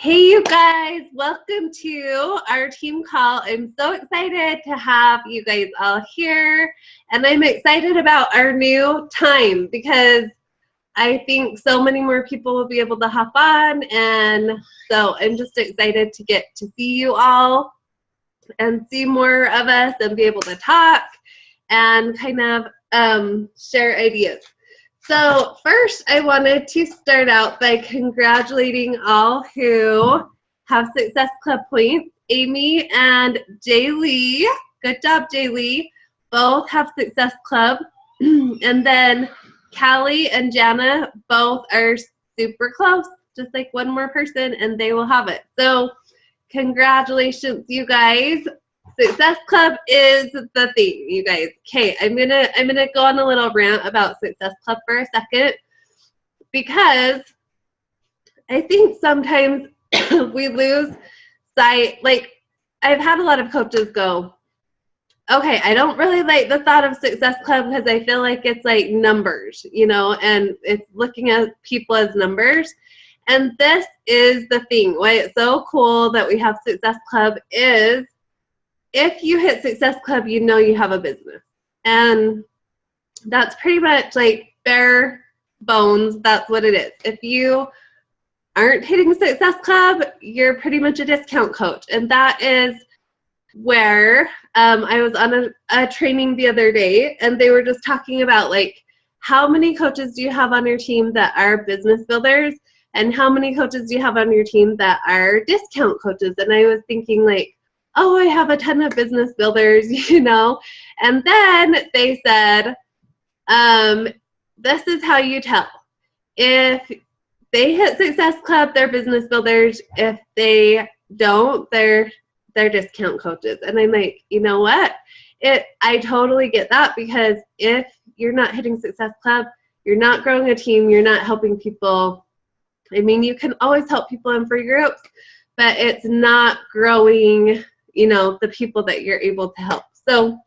Hey you guys, welcome to our team call. I'm so excited to have you guys all here, and I'm excited about our new time because I think so many more people will be able to hop on, and so I'm just excited to get to see you all and see more of us and be able to talk and kind of share ideas. So first, I wanted to start out by congratulating all who have Success Club points. Amy and Jay Lee, good job, Jay Lee, both have Success Club. And then Callie and Jana both are super close, just like one more person, and they will have it. So congratulations, you guys. Success Club is the thing, you guys. Okay, I'm gonna go on a little rant about Success Club for a second because I think sometimes we lose sight. Like, I've had a lot of coaches go, okay, I don't really like the thought of Success Club because I feel like it's like numbers, you know, and it's looking at people as numbers. And this is the thing. Why it's so cool that we have Success Club is if you hit Success Club, you know you have a business. And that's pretty much like bare bones. That's what it is. If you aren't hitting Success Club, you're pretty much a discount coach. And that is where I was on a training the other day, and they were just talking about like how many coaches do you have on your team that are business builders and how many coaches do you have on your team that are discount coaches. And I was thinking like, oh, I have a ton of business builders, you know. And then they said, this is how you tell. If they hit Success Club, they're business builders. If they don't, they're discount coaches. And I'm like, you know what? I totally get that, because if you're not hitting Success Club, you're not growing a team, you're not helping people. I mean, you can always help people in free groups, but it's not growing, you know, the people that you're able to help. So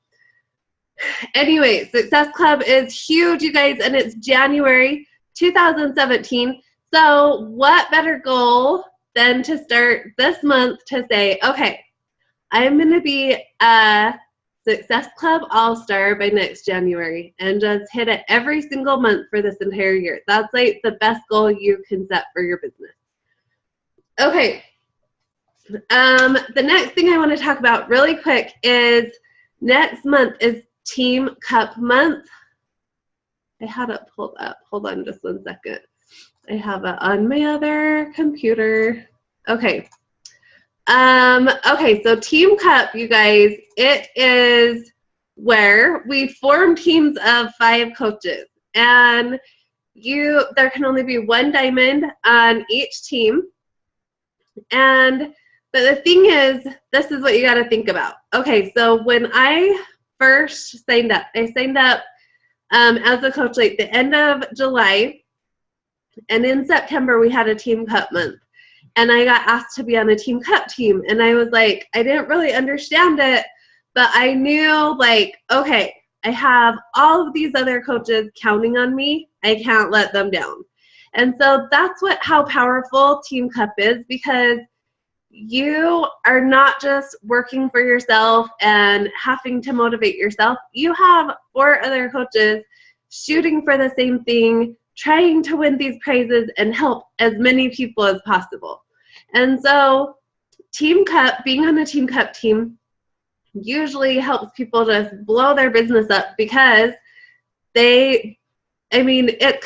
anyway, Success Club is huge, you guys, and it's January 2017. So what better goal than to start this month to say, okay, I'm going to be a Success Club All-Star by next January and just hit it every single month for this entire year. That's like the best goal you can set for your business. Okay. The next thing I want to talk about really quick is next month is Team Cup month. I had it pulled up. Hold on just one second. I have it on my other computer. Okay. Okay, so Team Cup, you guys, it is where we form teams of 5 coaches, and there can only be 1 diamond on each team. But the thing is, this is what you got to think about. Okay, so when I first signed up, I signed up as a coach like the end of July, and in September we had a Team Cup month. And I got asked to be on a Team Cup team. And I was like, I didn't really understand it, but I knew like, okay, I have all of these other coaches counting on me. I can't let them down. And so that's how powerful Team Cup is, because you are not just working for yourself and having to motivate yourself. You have 4 other coaches shooting for the same thing, trying to win these prizes and help as many people as possible. And so Team Cup, being on a Team Cup team, usually helps people just blow their business up, because it's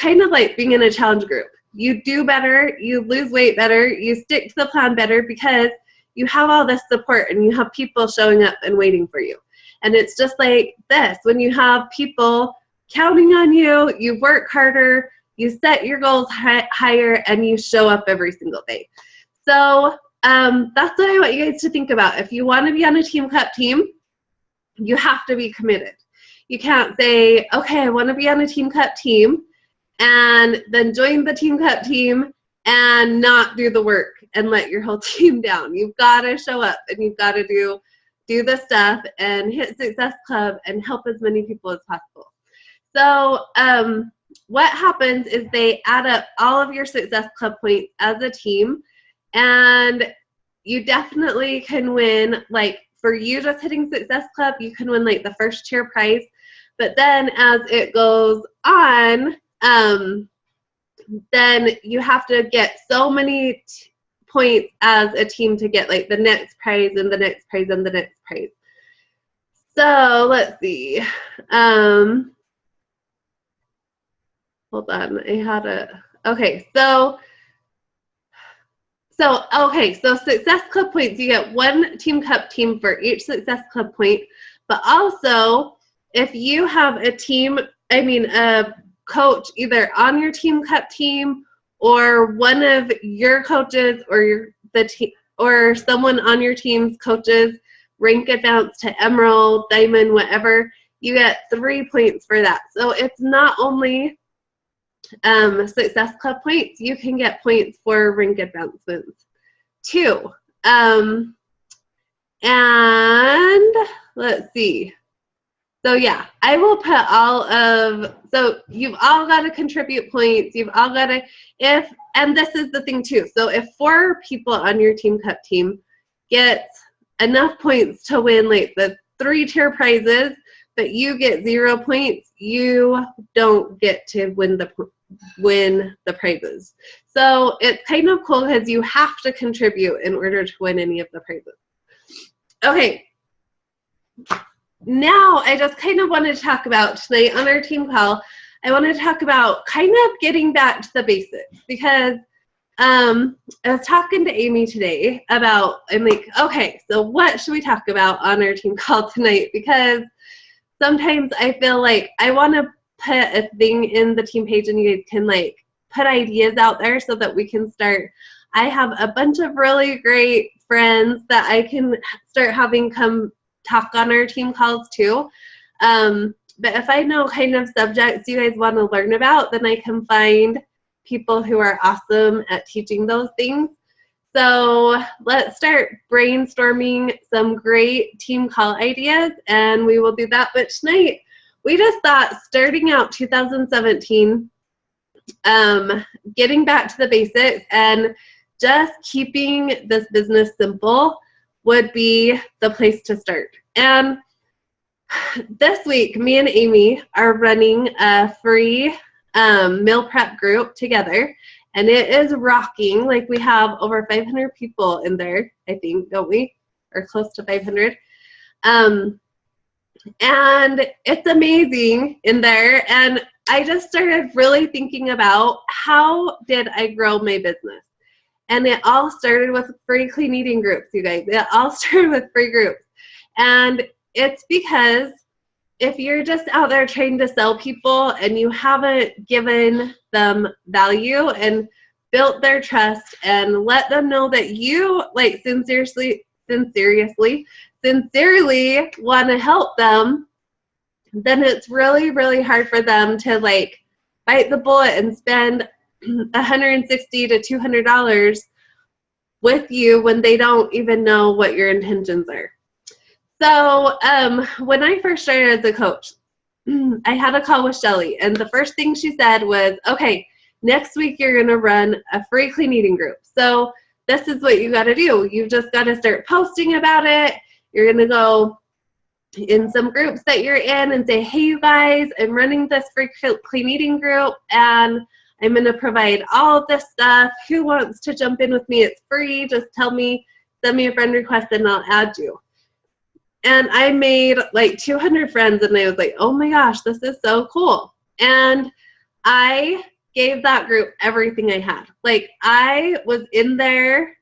kind of like being in a challenge group. You do better, you lose weight better, you stick to the plan better, because you have all this support and you have people showing up and waiting for you. And it's just like this, when you have people counting on you, you work harder, you set your goals higher, and you show up every single day. So that's what I want you guys to think about. If you want to be on a Team Cup team, you have to be committed. You can't say, okay, I want to be on a Team Cup team, and then join the Team Cup team and not do the work and let your whole team down. You've got to show up, and you've got to do the stuff and hit Success Club and help as many people as possible. So what happens is they add up all of your Success Club points as a team, And you definitely can win, like for you just hitting Success Club, you can win like the first tier prize. But then as it goes on, then you have to get so many points as a team to get like the next prize and the next prize and the next prize. So let's see. Hold on, I had a, okay, so Success Club points, you get 1 Team Cup team for each Success Club point, but also if you have a team, a coach either on your Team Cup team or one of your coaches or or someone on your team's coaches rank advance to Emerald, Diamond, whatever, you get 3 points for that. So it's not only Success Club points, you can get points for rank advancements too. And let's see. So yeah, I will put so you've all got to contribute points. You've all got to, and this is the thing too. So if 4 people on your Team Cup team get enough points to win like the 3 tier prizes, but you get 0 points, you don't get to win the prizes. So it's kind of cool because you have to contribute in order to win any of the prizes. Okay. Now I just kind of wanted to talk about tonight on our team call, I want to talk about kind of getting back to the basics, because I was talking to Amy today about, I'm like, okay, so what should we talk about on our team call tonight? Because sometimes I feel like I want to put a thing in the team page and you guys can like put ideas out there so that we can start. I have a bunch of really great friends that I can start having come talk on our team calls too. But if I know kind of subjects you guys want to learn about, then I can find people who are awesome at teaching those things. So let's start brainstorming some great team call ideas, and we will do that. But tonight, we just thought starting out 2017, getting back to the basics and just keeping this business simple would be the place to start. And this week, me and Amy are running a free meal prep group together, and it is rocking. Like, we have over 500 people in there, I think, don't we? Or close to 500. And it's amazing in there. And I just started really thinking about how did I grow my business? And it all started with free clean eating groups, you guys. It all started with free groups. And it's because if you're just out there trying to sell people and you haven't given them value and built their trust and let them know that you like sincerely want to help them, then it's really, really hard for them to like bite the bullet and spend $160 to $200 with you when they don't even know what your intentions are. So when I first started as a coach, I had a call with Shelly, and the first thing she said was, okay, next week you're going to run a free clean eating group. So this is what you got to do. You've just got to start posting about it. You're going to go in some groups that you're in and say, hey, you guys, I'm running this free clean eating group, and I'm going to provide all of this stuff. Who wants to jump in with me? It's free. Just tell me, send me a friend request, and I'll add you. And I made like 200 friends, and I was like, oh my gosh, this is so cool. And I gave that group everything I had. Like, I was in there.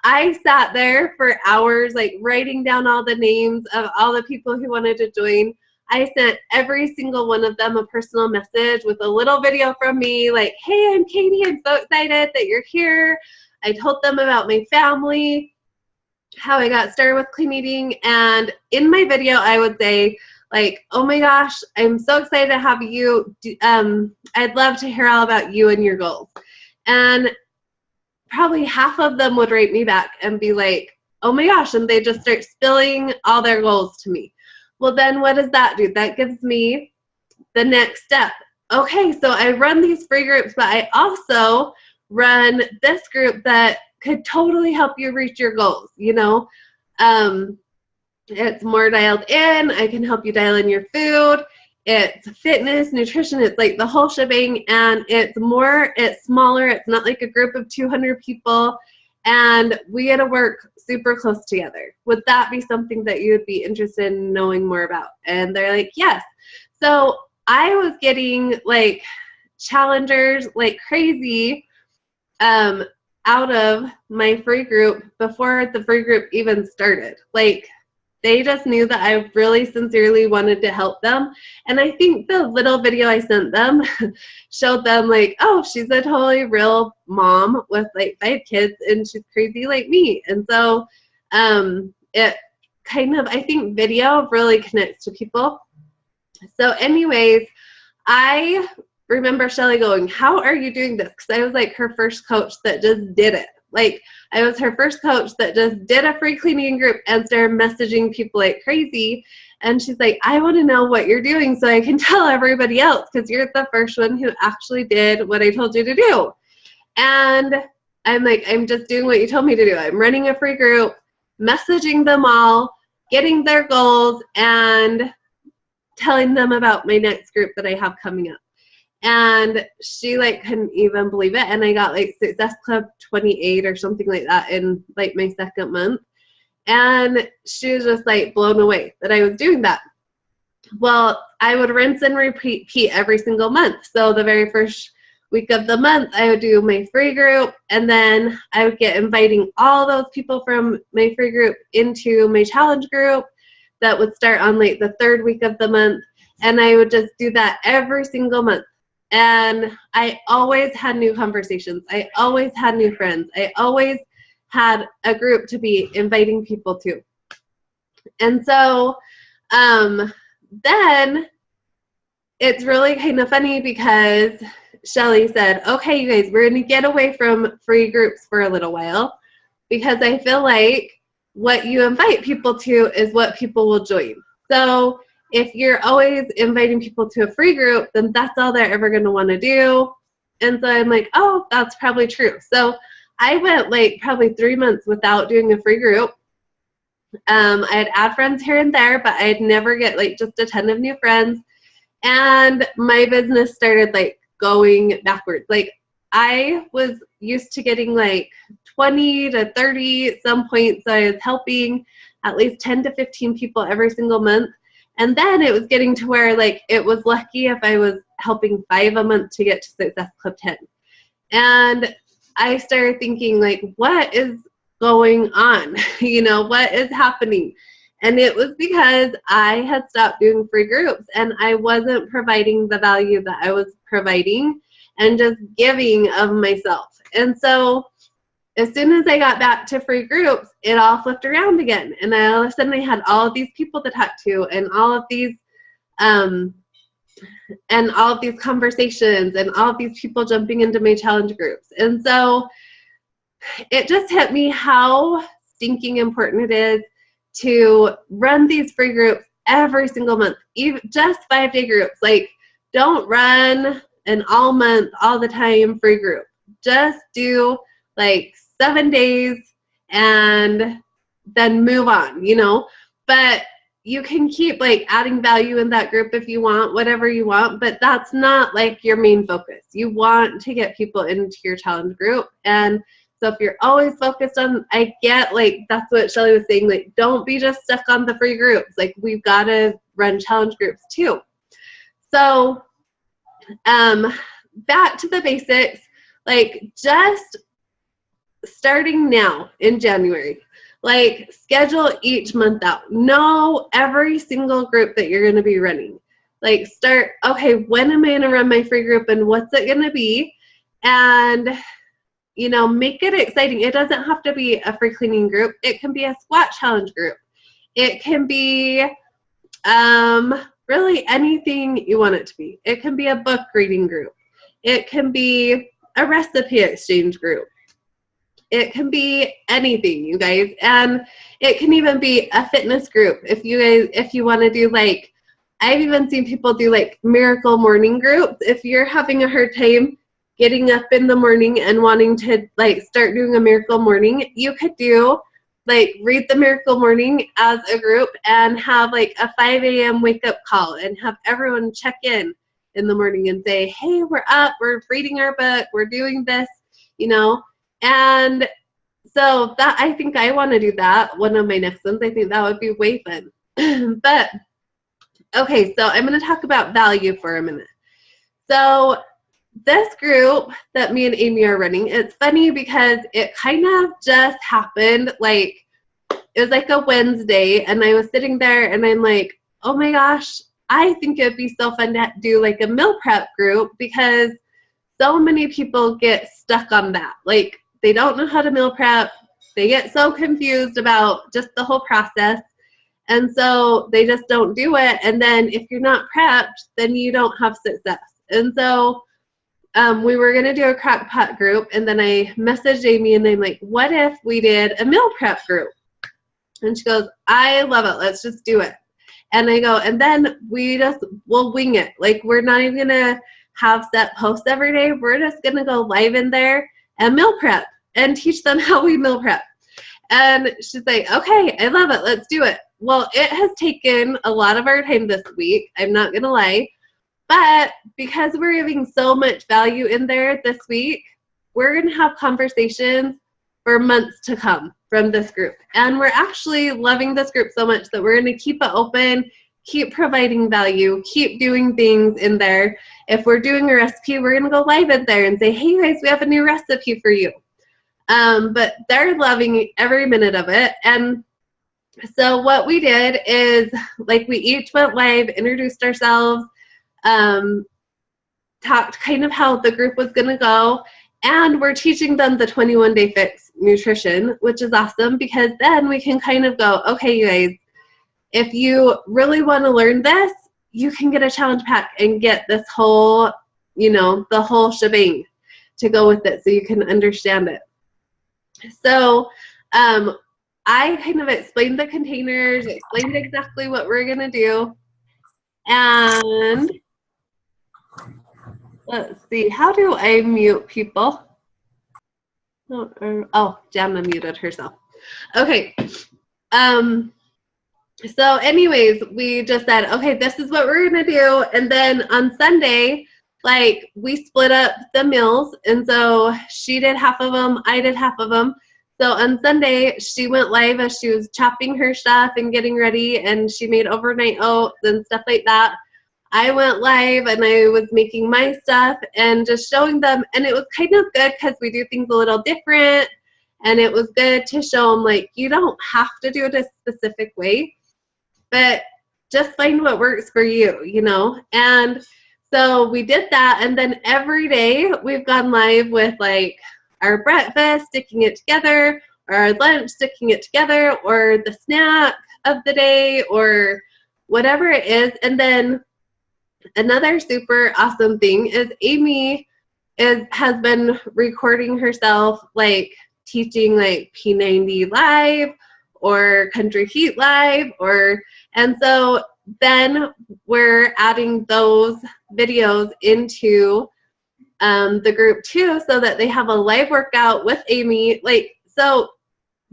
I sat there for hours, like writing down all the names of all the people who wanted to join. I sent every single one of them a personal message with a little video from me, like, hey, I'm Katie. I'm so excited that you're here. I told them about my family, how I got started with clean eating. And in my video, I would say, like, oh my gosh, I'm so excited to have you. I'd love to hear all about you and your goals. And probably half of them would write me back and be like, oh my gosh, and they just start spilling all their goals to me. Well, then what does that do? That gives me the next step. Okay, so I run these free groups, but I also run this group that could totally help you reach your goals, you know. It's more dialed in. I can help you dial in your food. It's fitness, nutrition. It's like the whole shebang, and it's smaller. It's not like a group of 200 people, and we get to work super close together. Would that be something that you would be interested in knowing more about? And they're like, yes. So I was getting like challengers like crazy out of my free group before the free group even started. Like, they just knew that I really sincerely wanted to help them. And I think the little video I sent them showed them like, oh, she's a totally real mom with like 5 kids and she's crazy like me. And so it kind of, I think video really connects to people. So anyways, I remember Shelly going, how are you doing this? Because I was like her first coach that just did it. Like, I was her first coach that just did a free cleaning group and started messaging people like crazy. And she's like, I want to know what you're doing so I can tell everybody else, because you're the first one who actually did what I told you to do. And I'm like, I'm just doing what you told me to do. I'm running a free group, messaging them all, getting their goals, and telling them about my next group that I have coming up. And she like couldn't even believe it. And I got like Success Club 28 or something like that in like my second month. And she was just like blown away that I was doing that. Well, I would rinse and repeat every single month. So the very first week of the month, I would do my free group, and then I would get inviting all those people from my free group into my challenge group that would start on like the 3rd week of the month. And I would just do that every single month. And I always had new conversations. I always had new friends. I always had a group to be inviting people to. And so then it's really kind of funny because Shelly said, okay, you guys, we're going to get away from free groups for a little while, because I feel like what you invite people to is what people will join. So if you're always inviting people to a free group, then that's all they're ever going to want to do. And so I'm like, oh, that's probably true. So I went like probably 3 months without doing a free group. I'd add friends here and there, but I'd never get like just a ton of new friends. And my business started like going backwards. Like, I was used to getting like 20 to 30 at some point. So I was helping at least 10 to 15 people every single month. And then it was getting to where like it was lucky if I was helping 5 a month to get to Success Club 10. And I started thinking like, what is going on? You know, what is happening? And it was because I had stopped doing free groups and I wasn't providing the value that I was providing and just giving of myself. And so as soon as I got back to free groups, it all flipped around again. And all of a sudden I had all of these people to talk to, and all of these conversations, and all of these people jumping into my challenge groups. And so it just hit me how stinking important it is to run these free groups every single month, even just 5-day groups. Like, don't run an all month, all the time free group. Just do like 7 days and then move on, you know. But you can keep like adding value in that group if you want, whatever you want, but that's not like your main focus. You want to get people into your challenge group. And so if you're always focused on, I get like, that's what Shelly was saying, like, don't be just stuck on the free groups. Like, we've got to run challenge groups too. So back to the basics, like just starting now in January, like schedule each month out. Know every single group that you're going to be running. Like, start, okay, when am I going to run my free group and what's it going to be? And, you know, make it exciting. It doesn't have to be a free cleaning group. It can be a squat challenge group. It can be really anything you want it to be. It can be a book reading group. It can be a recipe exchange group. It can be anything, you guys. And it can even be a fitness group. If you want to do, like, I've even seen people do like miracle morning groups. If you're having a hard time getting up in the morning and wanting to like start doing a miracle morning, you could do like read the miracle morning as a group and have like a 5 a.m. wake up call and have everyone check in the morning and say, hey, we're up, we're reading our book, we're doing this, you know. And so that, I think I want to do that, one of my next ones. I think that would be way fun. But okay, so I'm going to talk about value for a minute. So this group that me and Amy are running, it's funny because it kind of just happened, like it was like a Wednesday, and I was sitting there and I'm like, oh my gosh, I think it'd be so fun to do like a meal prep group, because so many people get stuck on that. Like they don't know how to meal prep. They get so confused about just the whole process. And so they just don't do it. And then if you're not prepped, then you don't have success. And so we were going to do a crock pot group. And then I messaged Amy and I'm like, what if we did a meal prep group? And she goes, I love it. Let's just do it. And I go, and then we'll wing it. Like we're not even going to have set posts every day. We're just going to go live in there and meal prep and teach them how we meal prep. And she's like, okay, I love it. Let's do it. Well, it has taken a lot of our time this week. I'm not going to lie. But because we're giving so much value in there this week, we're going to have conversations for months to come from this group. And we're actually loving this group so much that we're going to keep it open, keep providing value, keep doing things in there. If we're doing a recipe, we're going to go live in there and say, hey guys, we have a new recipe for you. But they're loving every minute of it. And so what we did is, like, we each went live, introduced ourselves, talked kind of how the group was going to go, and we're teaching them the 21-day fix nutrition, which is awesome, because then we can kind of go, okay, you guys, if you really want to learn this, you can get a challenge pack and get this whole, you know, the whole shebang to go with it so you can understand it. So I kind of explained the containers, explained exactly what we're going to do. And let's see, how do I mute people? Oh, Jana muted herself. Okay. So anyways, we just said, okay, this is what we're going to do. And then on Sunday, like, we split up the meals. And so she did half of them, I did half of them. So on Sunday, she went live as she was chopping her stuff and getting ready, and she made overnight oats and stuff like that. I went live and I was making my stuff and just showing them, and it was kind of good because we do things a little different, and it was good to show them, like, you don't have to do it a specific way, but just find what works for you, you know? And so we did that, and then every day we've gone live with, like, our breakfast, sticking it together, or our lunch, sticking it together, or the snack of the day, or whatever it is. And then another super awesome thing is Amy has been recording herself, like, teaching, like, P90 live or Country Heat live, and so then we're adding those videos into the group too, so that they have a live workout with Amy. Like, so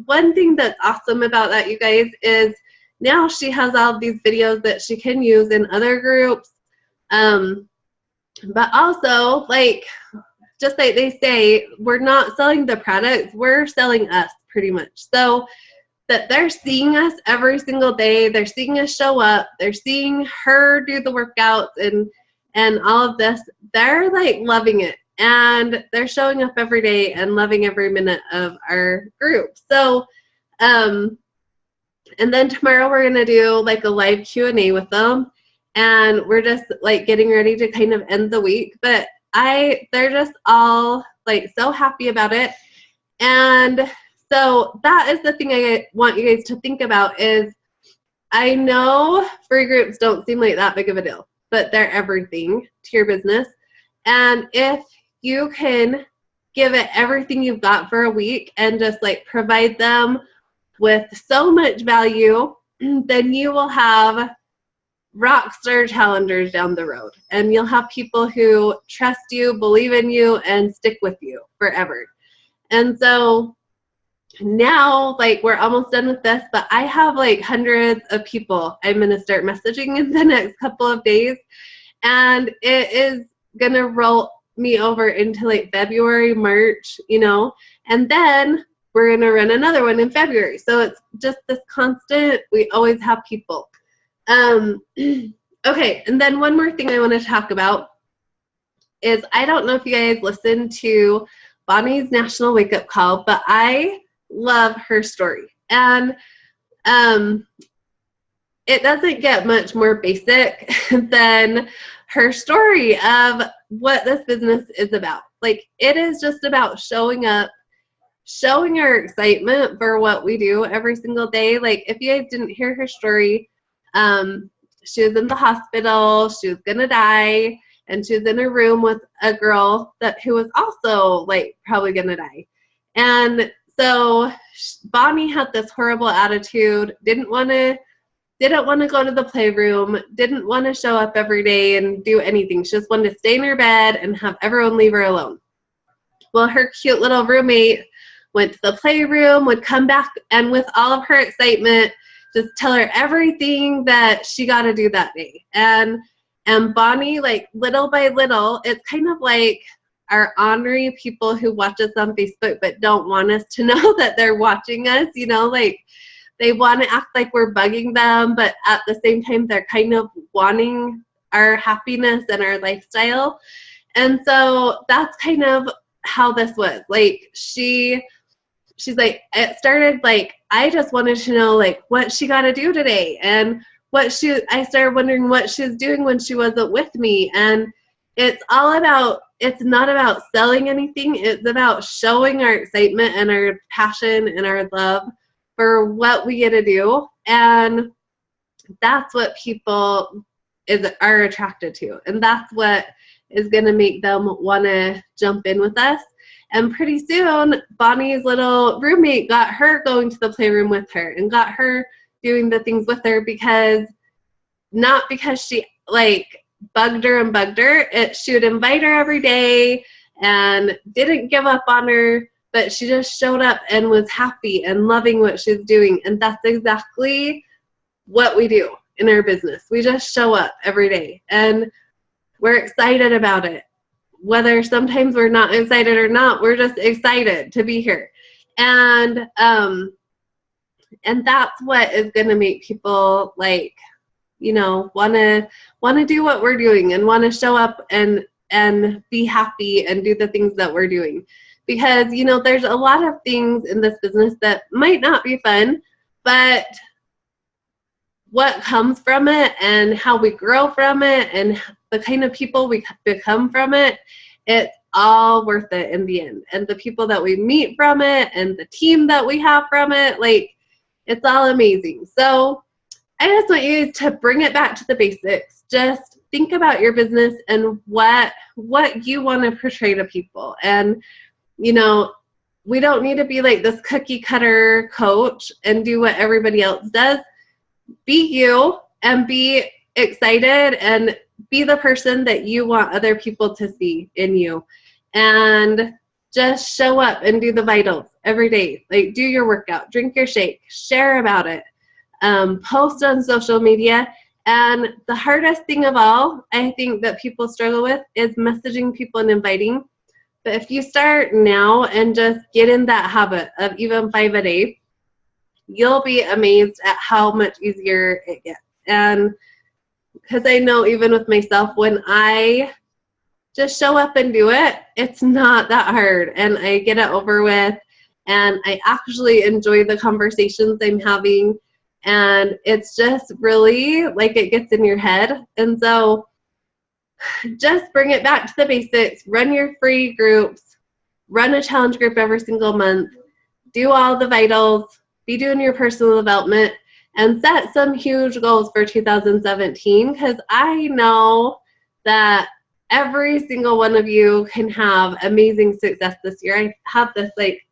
one thing that's awesome about that, you guys, is now she has all of these videos that she can use in other groups. But also, like, just like they say, we're not selling the products, we're selling us, pretty much. So that they're seeing us every single day, they're seeing us show up, they're seeing her do the workouts and all of this. They're, like, loving it, and they're showing up every day and loving every minute of our group. So and then tomorrow we're gonna do, like, a live Q&A with them, and we're just, like, getting ready to kind of end the week. But they're just all, like, so happy about it. And so that is the thing I want you guys to think about is, I know free groups don't seem like that big of a deal, but they're everything to your business. And if you can give it everything you've got for a week and just, like, provide them with so much value, then you will have rock star challengers down the road. And you'll have people who trust you, believe in you, and stick with you forever. And so now, like, we're almost done with this, but I have like hundreds of people I'm going to start messaging in the next couple of days. And it is going to roll me over into like February, March, you know, and then we're going to run another one in February. So it's just this constant, we always have people. Okay, and then one more thing I want to talk about is, I don't know if you guys listen to Bonnie's National Wake Up Call, but I love her story. And it doesn't get much more basic than her story of what this business is about. Like, it is just about showing up, showing our excitement for what we do every single day. Like, if you guys didn't hear her story, she was in the hospital, she was gonna die, and she was in a room with a girl who was also like probably gonna die. And so Bonnie had this horrible attitude, didn't want to go to the playroom, didn't want to show up every day and do anything. She just wanted to stay in her bed and have everyone leave her alone. Well, her cute little roommate went to the playroom, would come back, and with all of her excitement, just tell her everything that she got to do that day. And Bonnie, like, little by little, it's kind of like our ornery people who watch us on Facebook but don't want us to know that they're watching us, you know, like, they want to act like we're bugging them, but at the same time, they're kind of wanting our happiness and our lifestyle. And so that's kind of how this was. Like, she's like, it started like, I just wanted to know, like, what she got to do today, and I started wondering what she was doing when she wasn't with me. And it's not about selling anything. It's about showing our excitement and our passion and our love for what we get to do. And that's what people are attracted to. And that's what is going to make them want to jump in with us. And pretty soon, Bonnie's little roommate got her going to the playroom with her and got her doing the things with her, not because she like bugged her. She would invite her every day and didn't give up on her, but she just showed up and was happy and loving what she's doing. And that's exactly what we do in our business. We just show up every day and we're excited about it. Whether sometimes we're not excited or not, we're just excited to be here. And that's what is going to make people, like, you know, want to do what we're doing and want to show up and be happy and do the things that we're doing. Because, you know, there's a lot of things in this business that might not be fun, but what comes from it and how we grow from it and the kind of people we become from it, it's all worth it in the end. And the people that we meet from it and the team that we have from it, like, it's all amazing. So I just want you to bring it back to the basics. Just think about your business and what you want to portray to people. And, you know, we don't need to be like this cookie cutter coach and do what everybody else does. Be you and be excited and be the person that you want other people to see in you. And just show up and do the vitals every day. Like, do your workout, drink your shake, share about it, post on social media. And the hardest thing of all, I think, that people struggle with is messaging people and inviting. But if you start now and just get in that habit of even 5 a day, you'll be amazed at how much easier it gets. And because I know even with myself, when I just show up and do it, it's not that hard. And I get it over with. And I actually enjoy the conversations I'm having. And it's just really like it gets in your head. And so just bring it back to the basics. Run your free groups. Run a challenge group every single month. Do all the vitals. Be doing your personal development. And set some huge goals for 2017, because I know that every single one of you can have amazing success this year. I have this like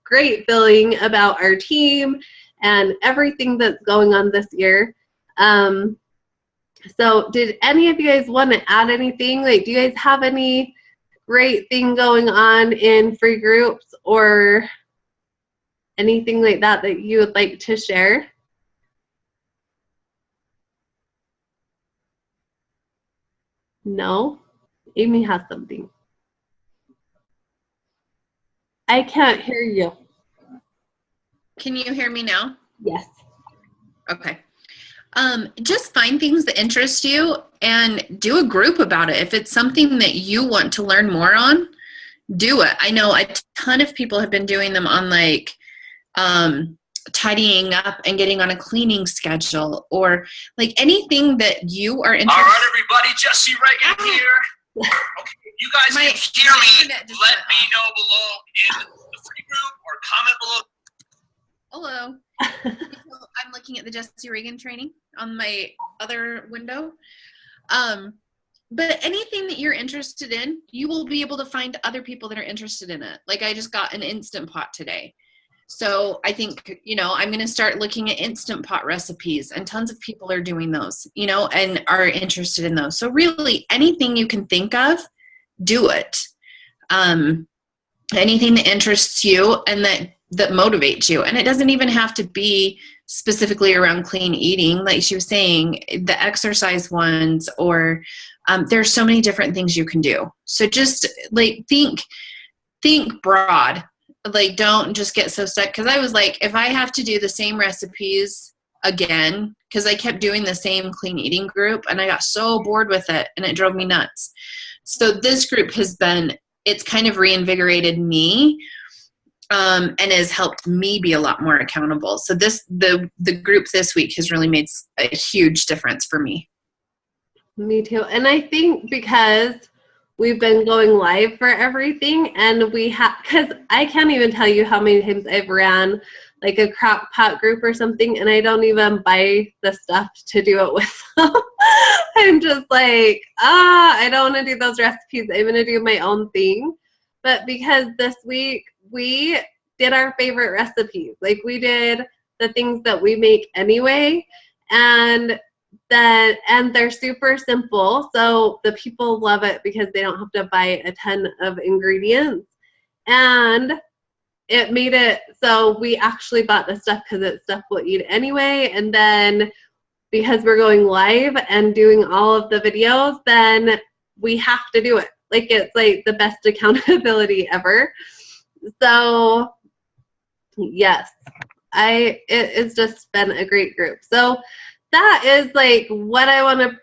great feeling about our team and everything that's going on this year. So did any of you guys want to add anything? Like, do you guys have any great thing going on in free groups or anything like that that you would like to share? No? Amy has something. I can't hear you. Can you hear me now? Yes. Okay. Just find things that interest you and do a group about it. If it's something that you want to learn more on, do it. I know a ton of people have been doing them on like tidying up and getting on a cleaning schedule, or like anything that you are interested in. All right, everybody, Jesse Reagan here. Okay, you guys can hear me. Let me know below in the free group or comment below. Hello. I'm looking at the Jesse Reagan training on my other window. But anything that you're interested in, you will be able to find other people that are interested in it. Like I just got an Instant Pot today. So I think, you know, I'm going to start looking at Instant Pot recipes, and tons of people are doing those, you know, and are interested in those. So really anything you can think of, do it. Anything that interests you and that motivates you. And it doesn't even have to be specifically around clean eating. Like she was saying, the exercise ones, or there's so many different things you can do. So just like think broad. Like don't just get so stuck. Cause I was like, if I have to do the same recipes again, cause I kept doing the same clean eating group and I got so bored with it and it drove me nuts. So this group it's kind of reinvigorated me. And has helped me be a lot more accountable. So the group this week has really made a huge difference for me. Me too. And I think because we've been going live for everything, and because I can't even tell you how many times I've ran like a crock pot group or something, and I don't even buy the stuff to do it with. I'm just like, I don't want to do those recipes. I'm going to do my own thing. But because this week we did our favorite recipes, like we did the things that we make anyway, and they're super simple, so the people love it because they don't have to buy a ton of ingredients, and it made it so we actually bought the stuff because it's stuff we'll eat anyway. And then because we're going live and doing all of the videos, then we have to do it. Like it's like the best accountability ever. So yes, it's just been a great group. So that is like what I want to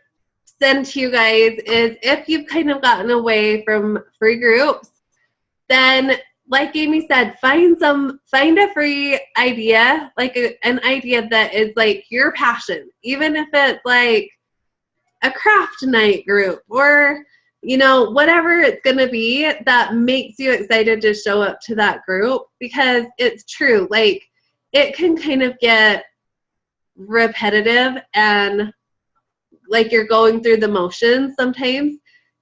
send to you guys is, if you've kind of gotten away from free groups, then like Amy said, find a free idea, like an idea that is like your passion, even if it's like a craft night group or, you know, whatever it's going to be that makes you excited to show up to that group. Because it's true, like it can kind of get repetitive and like you're going through the motions sometimes.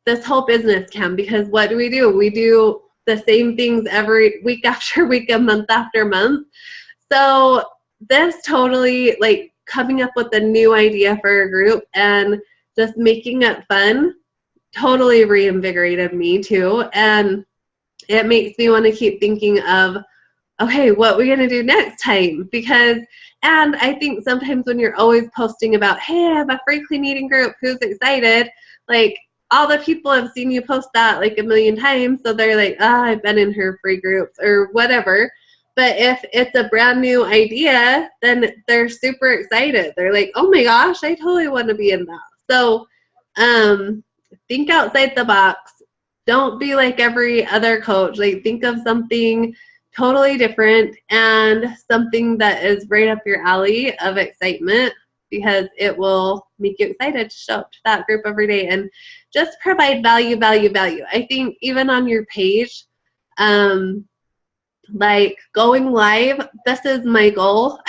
This whole business can, because what do? We do the same things every week after week and month after month. So this totally, like coming up with a new idea for a group and just making it fun, totally reinvigorated me too. And it makes me want to keep thinking of, okay, what are we going to do next time? And I think sometimes when you're always posting about, hey, I have a free clean eating group, who's excited? Like all the people have seen you post that like a million times. So they're like, I've been in her free groups or whatever. But if it's a brand new idea, then they're super excited. They're like, oh my gosh, I totally want to be in that. So think outside the box. Don't be like every other coach. Like think of something totally different and something that is right up your alley of excitement, because it will make you excited to show up to that group every day and just provide value. I think even on your page, like going live, this is my goal,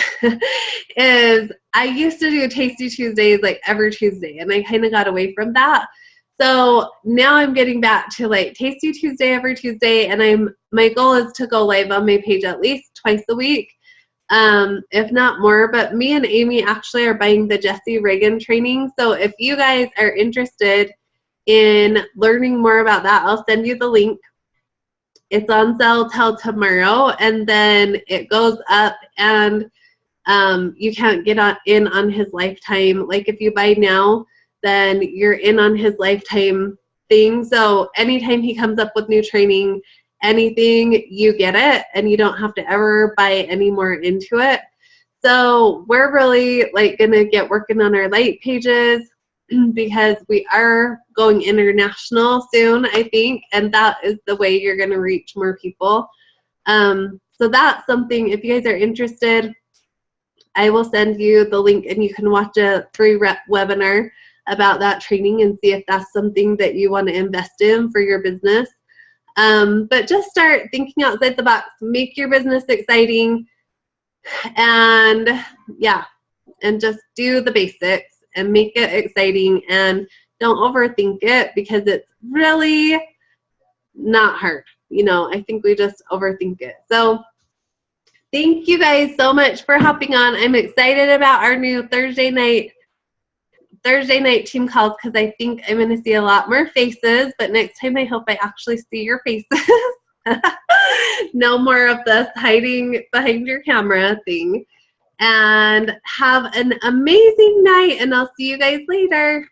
is I used to do Tasty Tuesdays like every Tuesday, and I kind of got away from that. So now I'm getting back to like Tasty Tuesday every Tuesday, and my goal is to go live on my page at least twice a week. if not more. But me and Amy actually are buying the Jesse Reagan training. So if you guys are interested in learning more about that, I'll send you the link. It's on sale till tomorrow, and then it goes up, and you can't get in on his lifetime. Like if you buy now, then you're in on his lifetime thing. So anytime he comes up with new training, anything, you get it, and you don't have to ever buy any more into it. So we're really like gonna get working on our light pages because we are going international soon, I think, and that is the way you're gonna reach more people. So that's something, if you guys are interested, I will send you the link and you can watch a free webinar about that training and see if that's something that you want to invest in for your business. But just start thinking outside the box, make your business exciting, and yeah, and just do the basics and make it exciting, and don't overthink it because it's really not hard. You know, I think we just overthink it. So thank you guys so much for hopping on. I'm excited about our new Thursday night team calls because I think I'm going to see a lot more faces, but next time I hope I actually see your faces. No more of this hiding behind your camera thing. And have an amazing night, and I'll see you guys later.